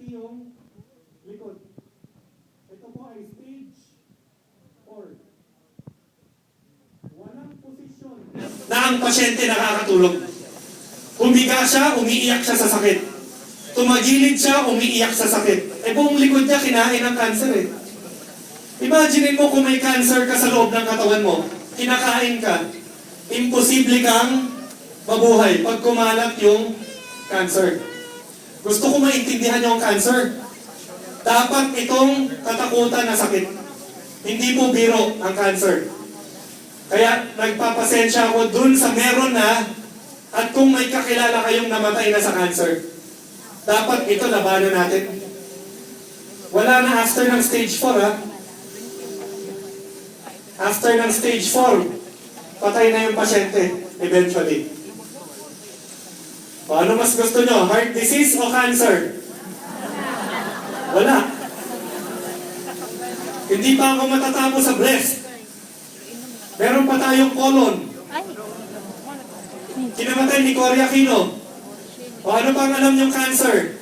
malaki yung likod. Ito po ay stage 4. Walang posisyon na ang pasyente nakakatulog. Humiga siya, umiiyak siya sa sakit. Tumagilid siya, umiiyak sa sakit. Buong likod niya kinain ng cancer eh. Imagine mo kung may cancer ka sa loob ng katawan mo, kinakain ka, imposible kang mabuhay pag kumalat yung cancer. Gusto ko maintindihan yung cancer. Dapat itong katakutan na sakit. Hindi po biro ang cancer. Kaya nagpapasensya ako dun sa meron na at kung may kakilala kayong namatay na sa cancer, dapat ito labanan natin. Wala na after ng stage 4 ha. After ng stage 4, patay na yung pasyente eventually. O ano mas gusto nyo? Heart disease o cancer? Wala. Hindi pa ako matatapos sa breast. Meron pa tayong colon. Kinamatay ni Cory Aquino. O ano pang alam yung cancer?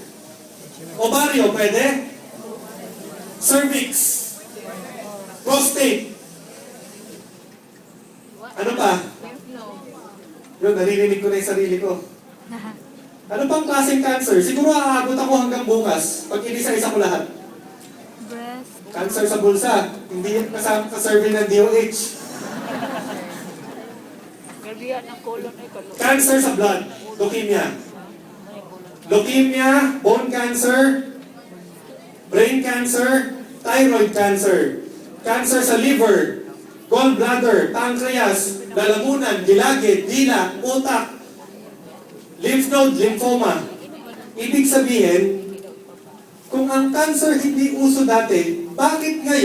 Ovaryo, pwede? Cervix. Prostate. Ano pa? Yun, naririnig ko na yung sarili ko. Ano pang klaseng cancer? Siguro aabot ako hanggang bukas pag inisa-isa ko lahat. Cancer sa bulsa. Hindi yan kasama sa survey ng DOH. Cancer sa blood. Leukemia. Leukemia, bone cancer, brain cancer, thyroid cancer, cancer sa liver, gallbladder, pancreas, lalamunan, gilagid, dila, utak, lymph node, lymphoma. Ibig sabihin, kung ang cancer hindi uso dati, bakit ngayon